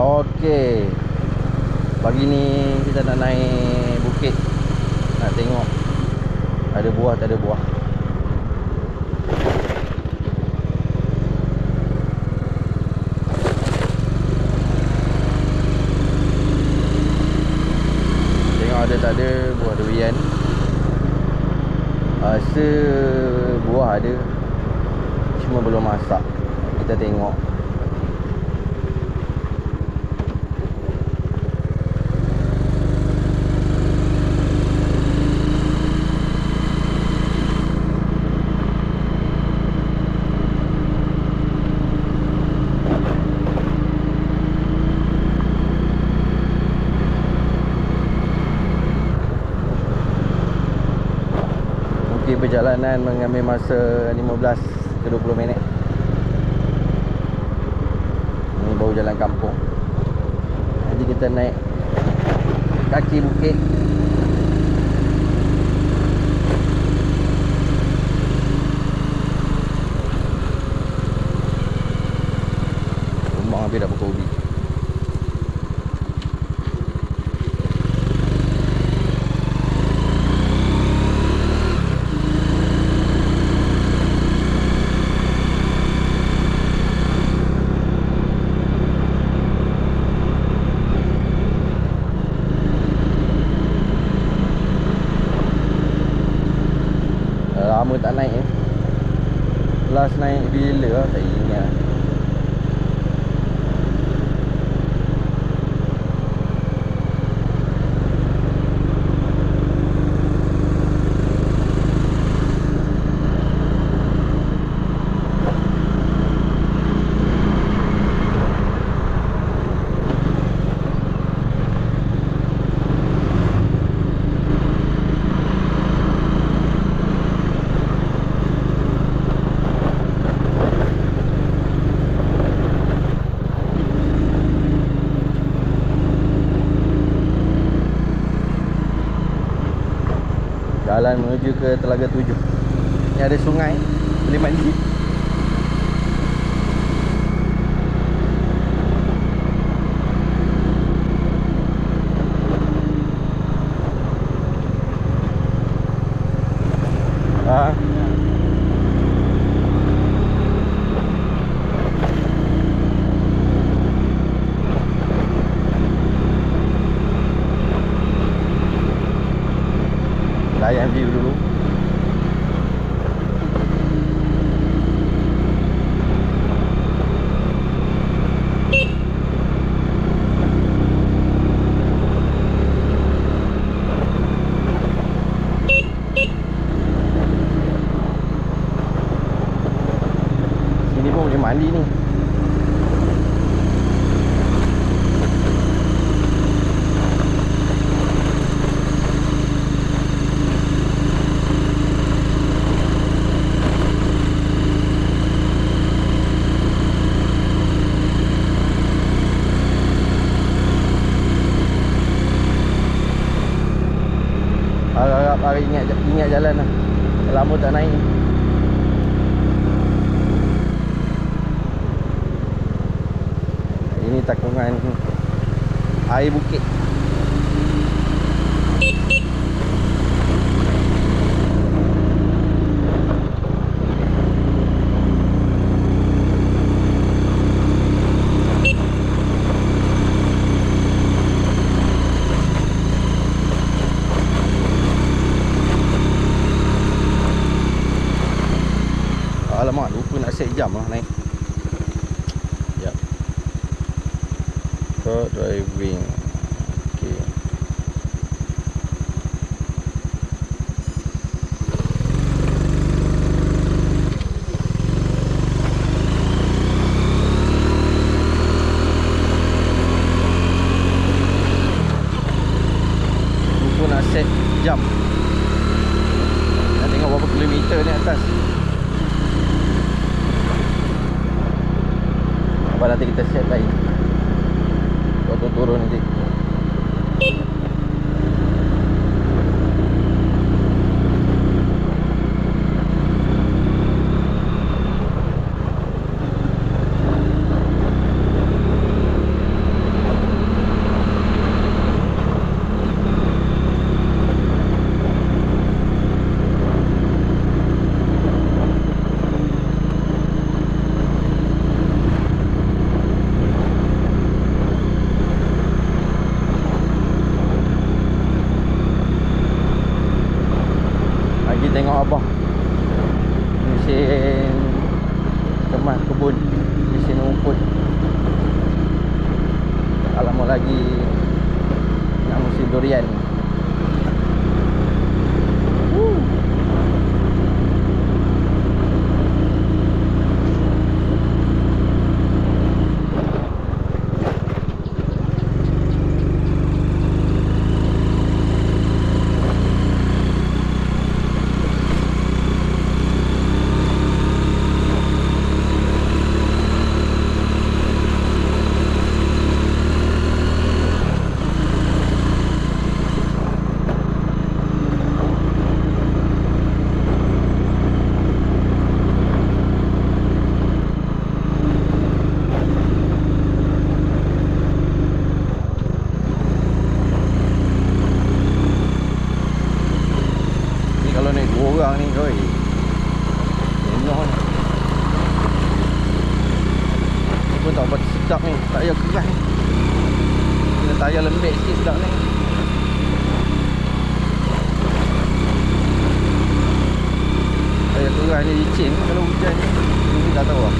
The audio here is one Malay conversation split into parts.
Okey. Pagi ni kita nak naik bukit. Nak tengok ada buah tak ada buah. Tengok ada tak ada buah durian. Rasa buah ada, cuma belum masak. Kita tengok. Perjalanan mengambil masa 15 ke 20 minit. Ini baru jalan kampung. Nanti kita naik kaki bukit. Rumah hampir dah buka ubi. Lama tak naik eh. Last naik bila tak ingat. Jalan menuju ke Telaga 7. Ni ada sungai, boleh mandi. Layan view dulu. Sini pun boleh mandi ni. Harap hari ingat jalan lah. Lama tak naik. Ini takungan air bukit. Alamak, lupa nak set jam lah naik. Sekejap. Start driving. Okay. Lupa nak set jam. Nak tengok berapa kilometer ni atas. Nanti kita set lagi. Waktu turun nanti. pun tak apa sedap ni. Tak payah keras ni. Kena tayar lembek sikit sedap ni. Tayar keras ni licin kalau hujan ni. Ini tak tahu lah.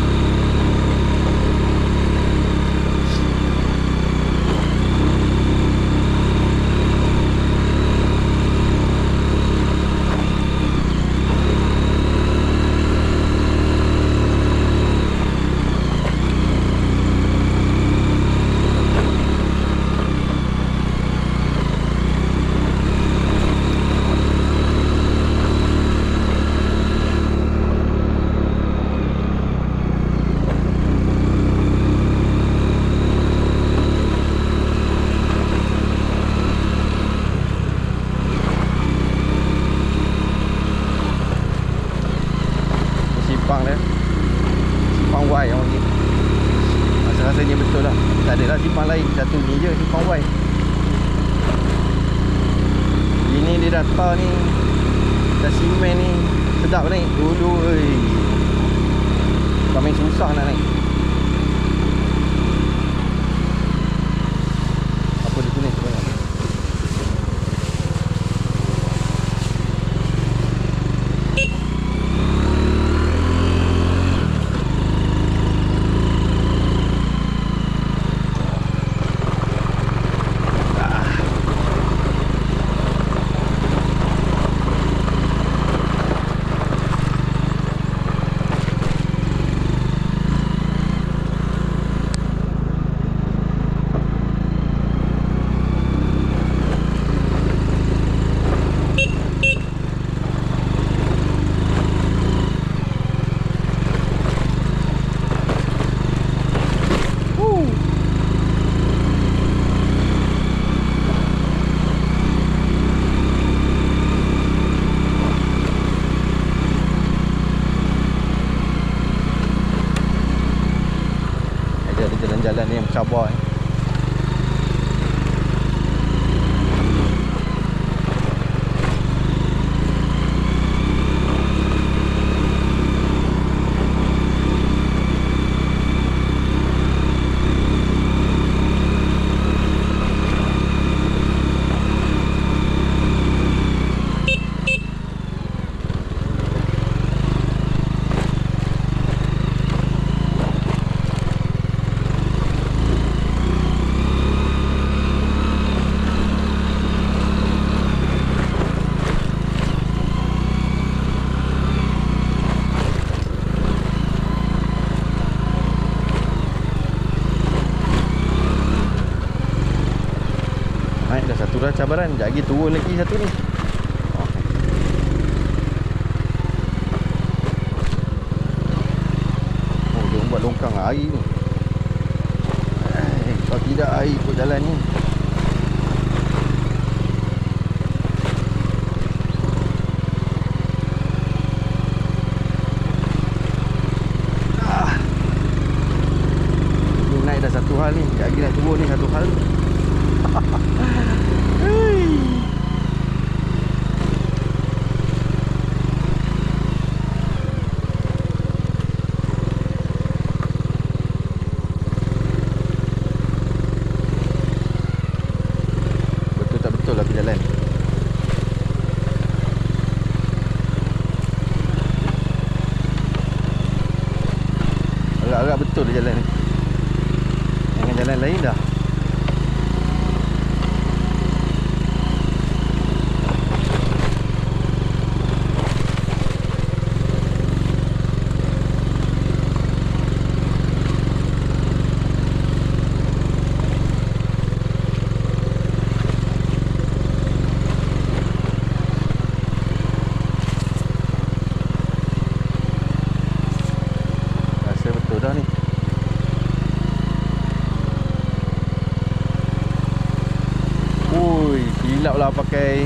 Simpang dia, simpang Y orang ni. Rasa-rasanya betul lah. Tak ada lah simpang lain, satu ni je simpang Y. Ini dia dah tar ni, dah simen ni. Sedap naik dulu. Kami susah nak naik. Apa dia tulis sebenarnya? Jalan ni yang bercabar ni. Naik dah satu dah cabaran. Sekejap lagi turun lagi satu ni. Oh, dia buat longkang air ni. Kalau tidak air ikut jalan ni. Ni naik dah satu hal ni. Sekejap lagi nak turun ni satu hal. Betul tak betul lah jalan. Agak-agak betul lah jalan ni. Dengan jalan lain dah. Dah ni. Ui, silap lah pakai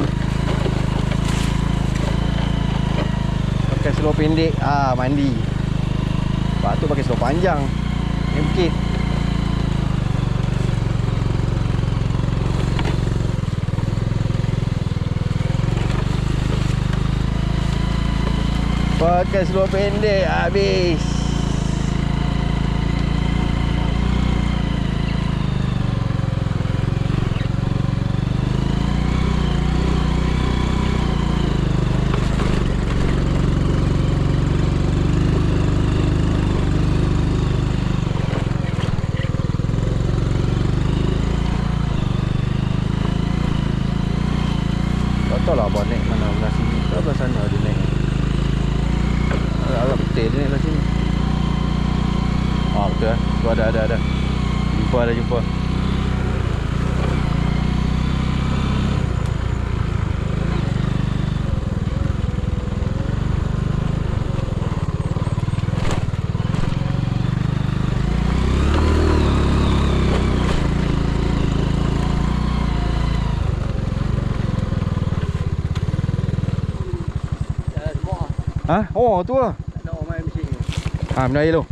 seluar pendek. Mandi. Patut pakai seluar panjang. Ni bukit. Pakai seluar pendek habis. Dah. Jumpa. Hả? Ồ, tua. Benda air tu.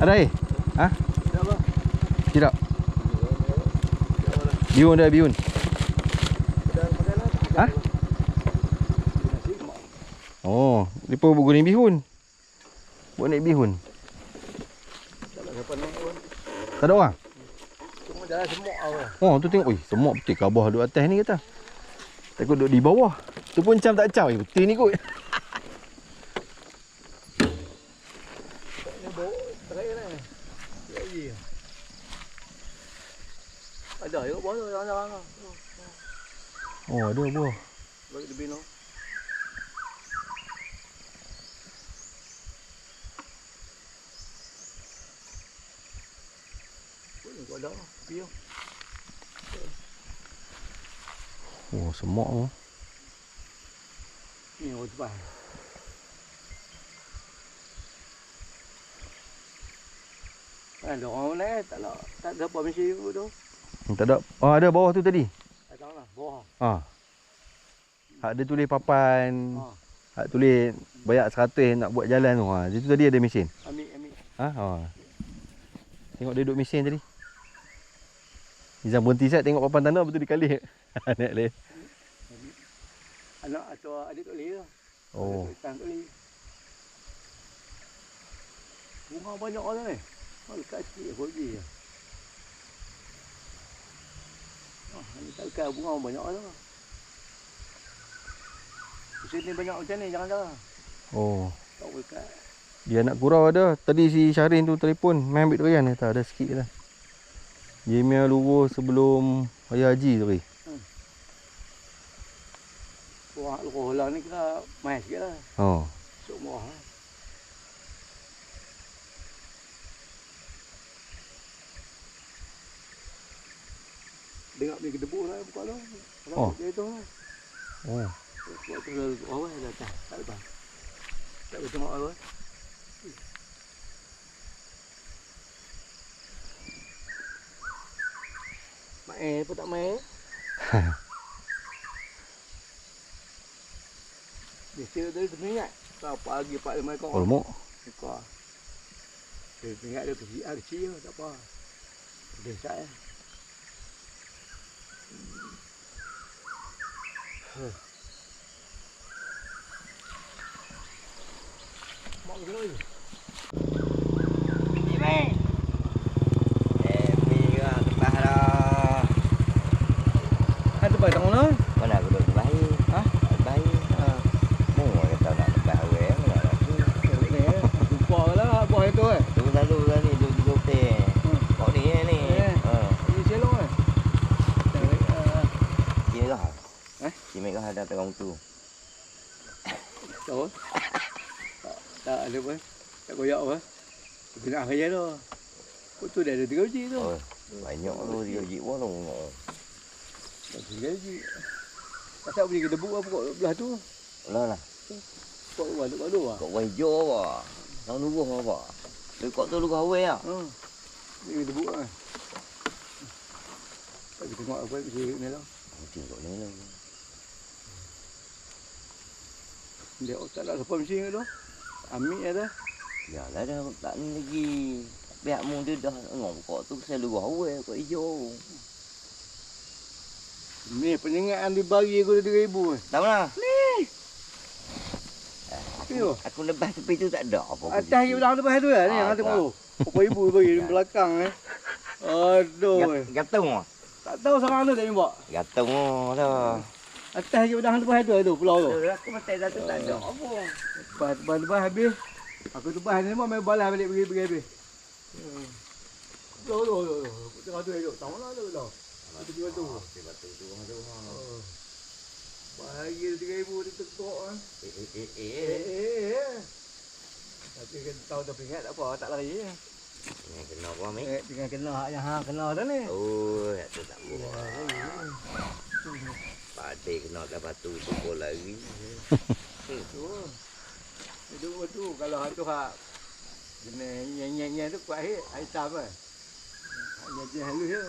Ada air? Ha? Tidak. Bihun. Ha? Oh, depa buat goreng bihun. Buat naik bihun. Tak ada orang? Cuma jalan semok awak. Oh, tu tengok. Oi, semok betul kabah duduk atas ni kata. Takut duduk di bawah. Tu pun cam tak cam. Betul ni kot. Ada juga bawah tu jangan-jangan. Oh, ada buah. Bagi lebih no. Boleh kau ada piu. Oh, semok tu. Ni orang cepat. Ada orang ni tak ada apa mesti tu. Tak ada. Oh, ada bawah tu tadi. Tak tahu lah, bawah. Ha. Hak dia tulis papan. Hak tulis bayar 100 nak buat jalan tu. Ha, itu tadi ada mesin. Ambil. Ha. Tengok dia duduk mesin tadi. Nizam berhenti set tengok papan tanah betul dikali. Naik leh. Anak atau adik tak boleh lah. Oh. Tak boleh. Bunga banyak orang ni. Dekat kecil pergi je. Ni tak dekat bunga banyak orang. Mesin ni banyak macam ni, jangan. Oh. Tak boleh dekat. Dia nak gurau ada. Tadi si Syahrin tu telefon, main ambil durian ni. Tak ada sikit lah. Dia punya lurus sebelum Raya Haji tu. Buah lurus lah ni kena mahal sikit lah. Oh. Sok murah lah. Dengar ni kedebu lah buka lah. Oh. Dia tu lah. Oh. Buat tu lah awal dah tak. Tak lepas. Tak boleh tengok awal. Main pun tak main. Biasa dari seminyak. Kau pagi 4-5 ekor. Oh, lemuk. Ekor. Seminyak dia kecil tak apa. Besar ya. Mak dulu. Ini. Mira tebah dah. Ada tempat tak mana? Mana aku duduk tebah ni? Ha? Tebah ni. Ha. Mu kata nak tebah awal mana lagi. Ni lupa lah buah itu eh. Tu selalu lah ni duduk teh. Kau ni ni. Ha. Ini selong eh. Kira kah? Kira kah ada pegang tu. Tahu? Tak ada pun. Tak koyak apa. Kena kerja tu. Kau tu dah ada 3 biji tu. Oh, banyak tu 3 biji pun tu. 3 biji. Pasal beli ke debu apa kau belah tu? Lah. Kau buat tu ah. Kau hijau apa? Nang nubuh apa? Kau tu luka awal ah. Ni debu ah. Tak tengok apa biji ni lah. Tengok ni lah. Dia tak ada apa mesti tu. Ambil dah. Ya lah dah tak ni lagi. Pihak mu dia dah ngong kau tu selalu awal kau hijau. Ni penyengat dibagi aku 3,000 Tak mana? Ni. Aku lepas tepi tu tak ada apa. Atas lagi belah depan tu lah ni hang tengok. Berapa ibu bagi di belakang eh. Aduh. Gatong ah. Tak tahu sarang tu tak ni buat. Gatong dah. Atas lagi belah depan tu pulau tu. Aku mesti dah tu tak ada apa. Lepas habis. Aku tebas ni memang main balas balik pergi habis. Pulau tu. Tengah tu elok. Tak mana tu dah. Itu jual tu. Batu tu ada. Bahagi 3,000 dia tekuk ah. Tapi kan tahu dah peringat tak apa, tak lari. Yang kena apa ni? Dengan kena hak yang hang kena dah ni. Oh, tu tak boleh. Padai kena kat batu tu lagi. Tu. Dua tu kalau hak tu hak jenis nyeng-nyeng tu kuat air hitam ah. Hanya jenis halus je.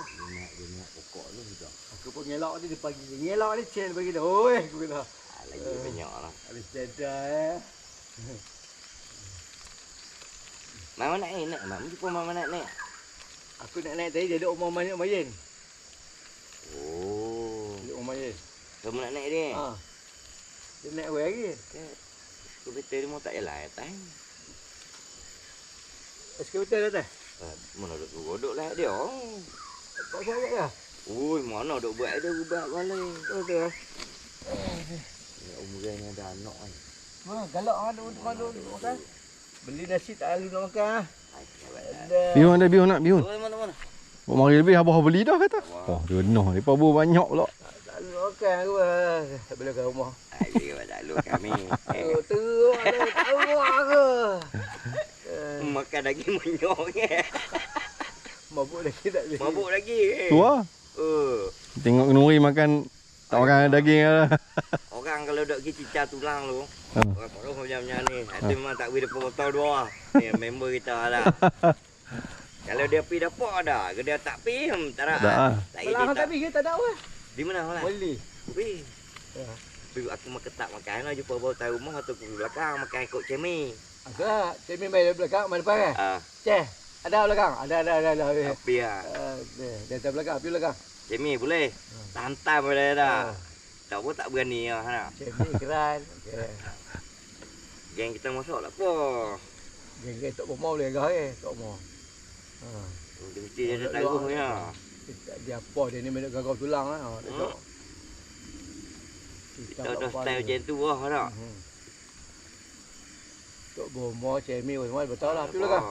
Dia nak pokok tu juga. Aku pun ngelak ni dia pagi. Ngelak ni cel bagi dah. Oi, aku kata. Lagi banyak lah. Habis sedar Mama nak naik. Mama jumpa mama nak naik. Aku nak naik tadi dia duduk rumah Mayin. Oh. Duduk rumah Mayin. Kamu nak naik dia? Ha. Dia naik away lagi. Skuter dia mau tak jalan atas. Skuter dah tak? Mana duduk lah dia. Tak saya dah. Ui, mana duk buat dia buat balik. Betul ah. Ya umurnya ada anak kan. Mana galak duduk makan. Beli nasi tak lalu nak makan. Bihun ada bihun nak bihun. Mana? Buat mari lebih abah beli dah kata. Oh, denah depa bawa banyak pula. Tak lalu makan aku. Tak boleh ke rumah. Aje tak lu kami. Teruk dah tahu aku. Makan daging menyok ke. Mabuk lagi tak boleh. Mabuk lagi. Tu lah. Tengok Nuri makan tak makan daging lah. Orang kalau dok pergi cicah tulang lu. Ha. Orang korang macam ni. Itu memang tak boleh depan motor dua. Ni member kita lah. Kalau dia pergi dapur dah, kalau dia tak pergi, tak ada. Tak Malah tak pergi tak ada apa. Di mana lah? Boleh. Pergi. Ya. Pergi aku makan tak makan lah jumpa bawa tahu rumah atau pergi belakang makan ikut cemi. Ada, cemi main belakang, main depan kan? Ah, Ceh, ada belakang? Ada. tapi ah. Dia atas belakang, api belakang. Cemi boleh. Tantai boleh dah. Tak pun tak berani lah nak. Cemi keran. Geng kita masuk tak apa. Geng tok mau boleh gah tok mau. Dia mesti dia ada taruhnya. Dia apa dia ni main gagau tulang lah. Tok. Kita dah style macam tu lah tak. Tok bomo cemi semua betul lah api belakang.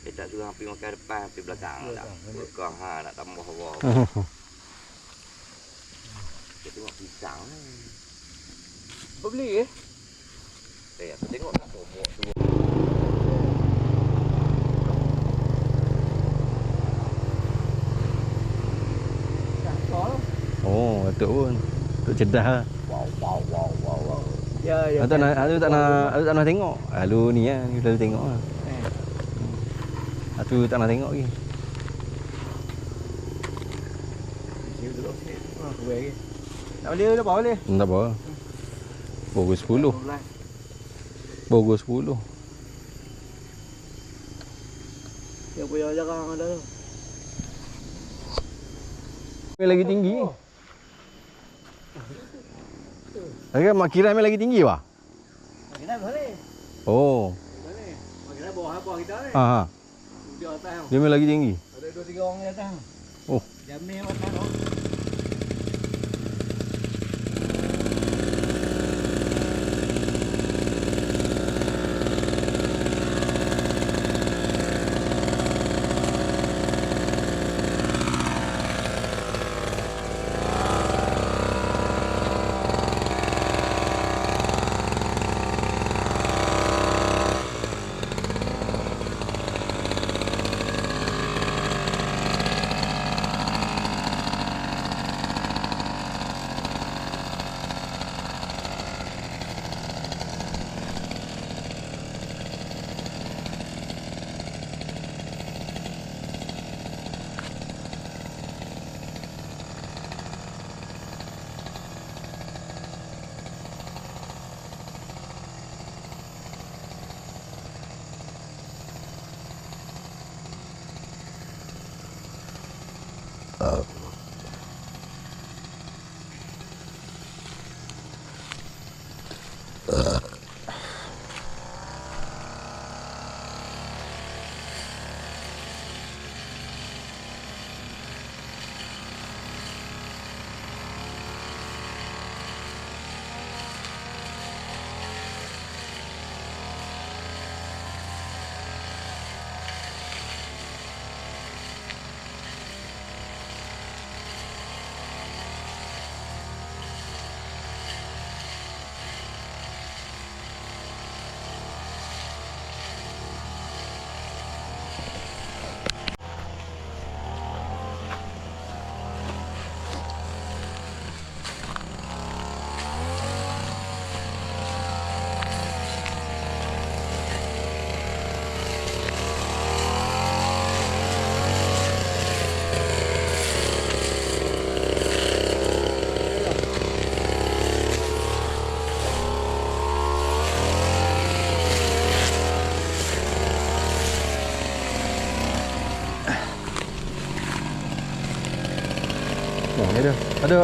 Dia tak suruh pergi makan depan, pergi belakang tak. Belakang nak tambah apa. Kita tengok pisang. Apa beli Aku tengok tak bawa tu. Oh, betul pun. Betul cedah lah. Wow. Ya. Aku tak nak tengok. Lalu ni lah, ni lalu tengok lah. Aku tak nak tengok lagi. Tak boleh dah boleh. Tak apa. Pukul 10. Pukul 10. Yang punya jarang ada tu. Lagi tinggi. Agak mak kira lagi tinggi wah. Kita boleh. Oh. Boleh. Kita bawah kita ni. Ha. Dia atas. Dia lagi tinggi. Ada 2-3 orang di atas. Oh. Jamnya atas. Oh, ni ada. Ada.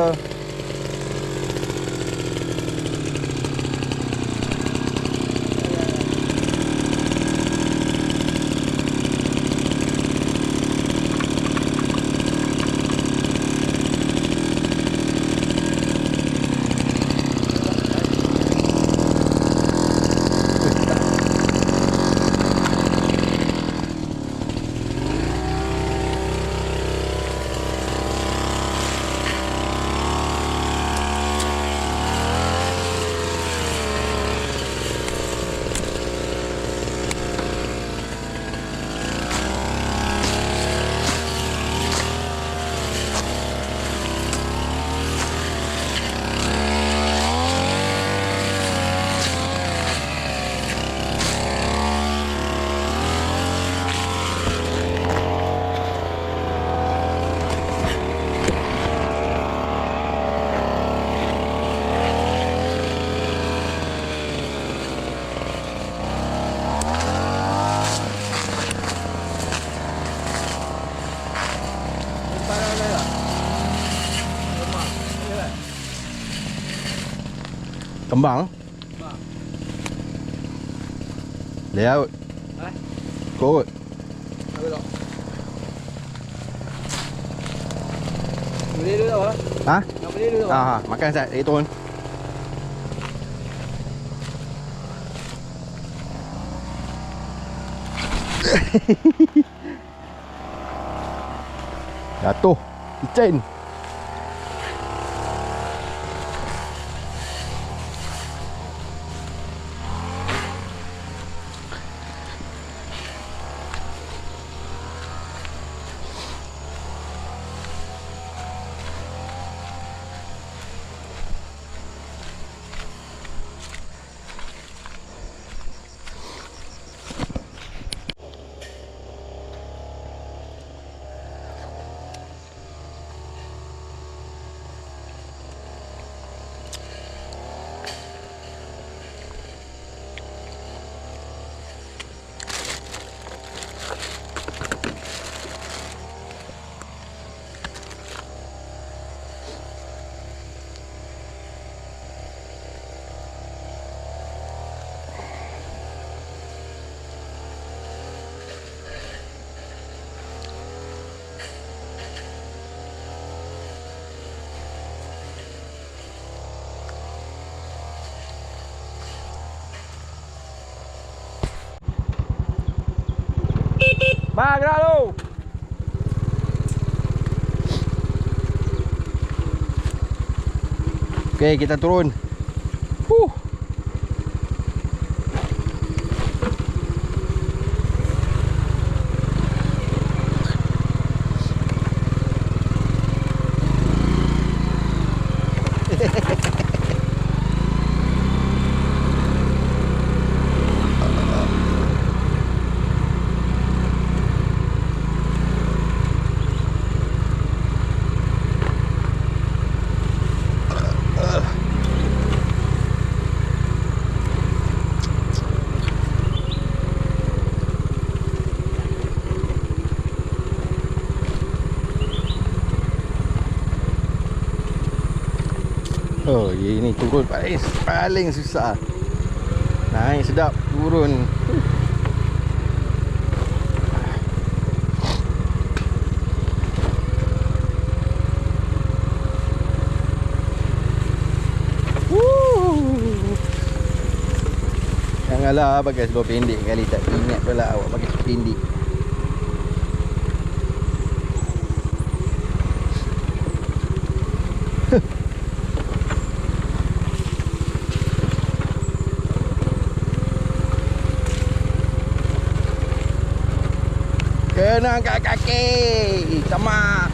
Kembang? Layout. Kot. Boleh dulu tau. Ha? Nak boleh dulu. Makan Sat, lagi turun. Jatuh. Licin. Bang, gerak lu. Okey, kita turun. Oh, ini turun paling susah. Naik sedap, turun. Janganlah pakai seluar pendek kali, tak ingat pula awak pakai seluar pendek. Kena angkat kaki. Sama.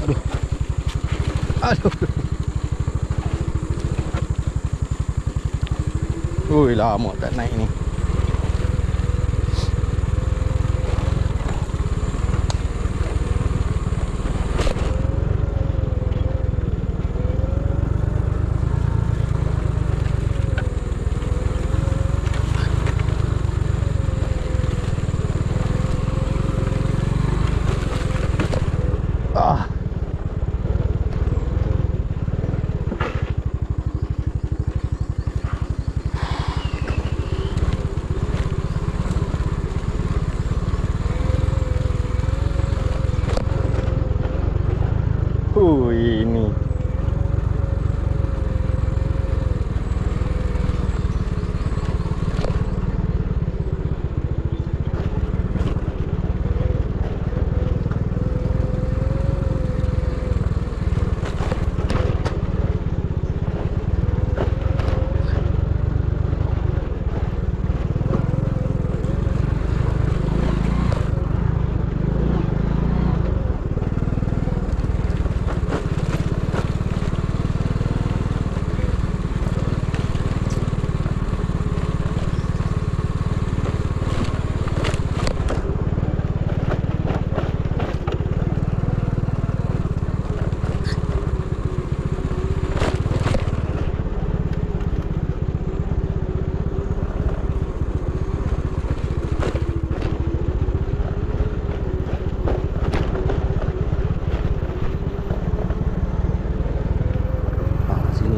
Aduh. Ui, lama tak naik ni. ini.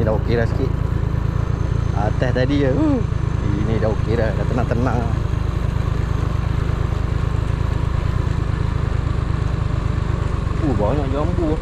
Dah okey dah sikit. Atas tadi je ini dah okey dah. Dah tenang-tenang. Banyak jambu.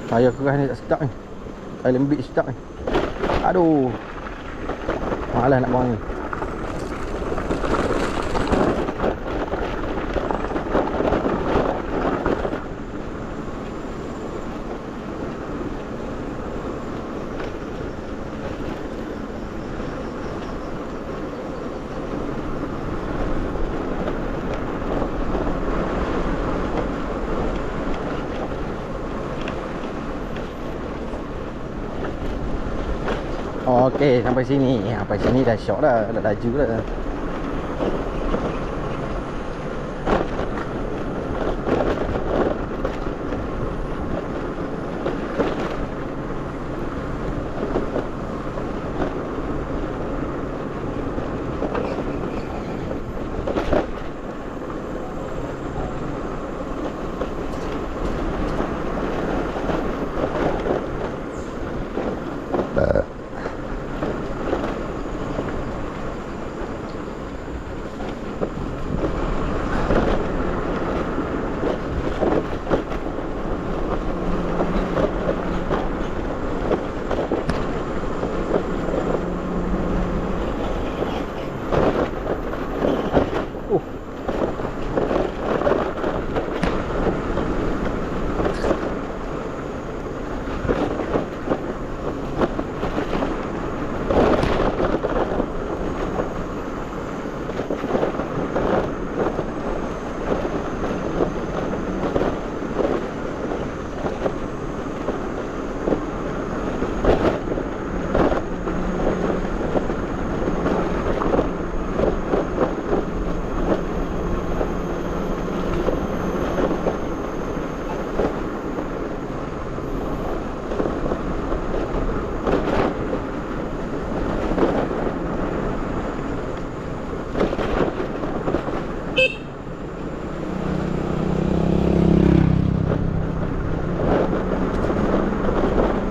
Tayar keras ni tak sedap ni. Tayar lembik sedap ni. Aduh. Malas nak buang ni. Okey, sampai sini. Sampai sini dah syok dah. Dah laju dah.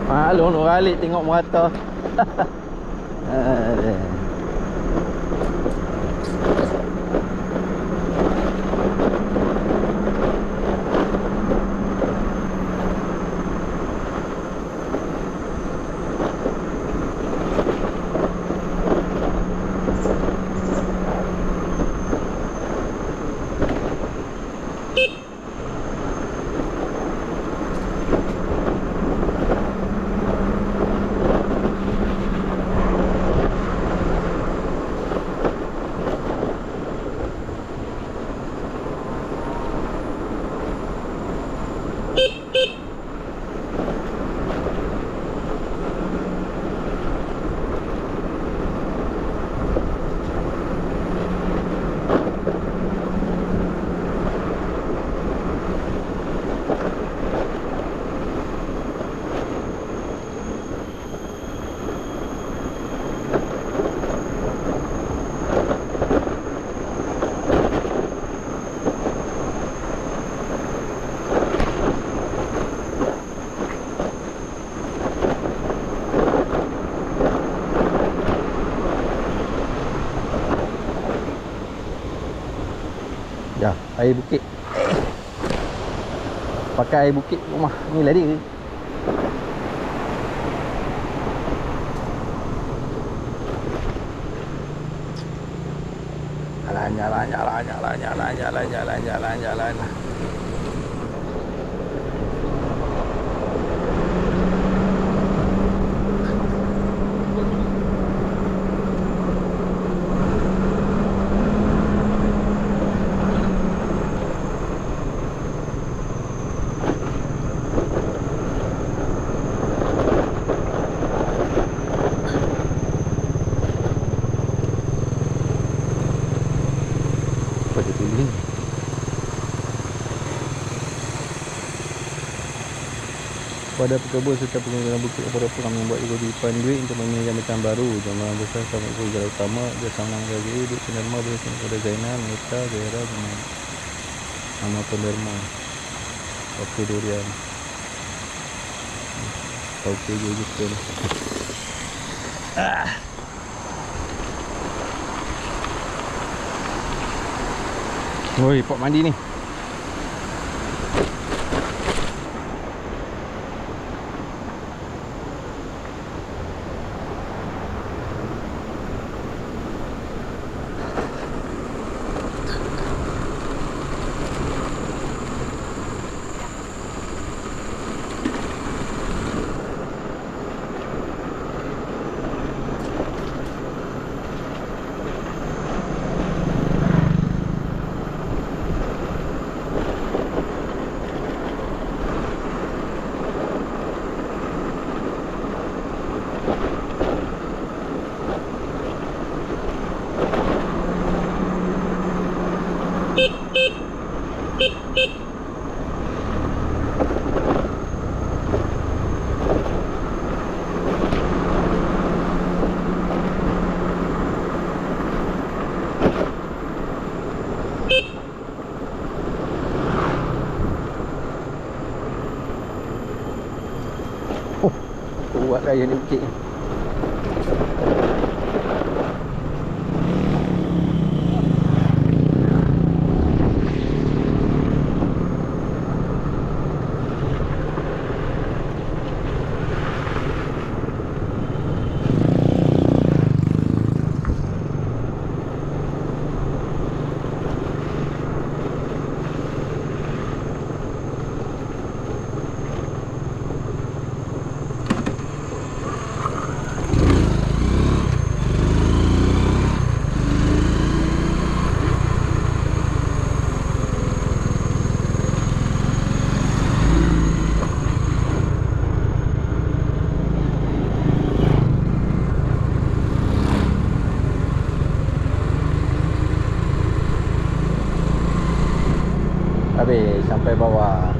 Maklum nak balik tengok merata. Air bukit. Pakai air bukit rumah ni lah dia. Jalan. Apa dia tulis ni? Pada pekebun serta pengguna bukit kepada kami membuat kewajipan duit untuk meminjam macam baru. Jamaah besar sama ke jalan utama dia sama lagi duduk penerma boleh sini kepada Zainal, Meta, Zahira dengan nama penerma. Okey durian. Okey je ni. Oi, pot mandi ni. Kuat raya ni bukit ni. Habis sampai bawah.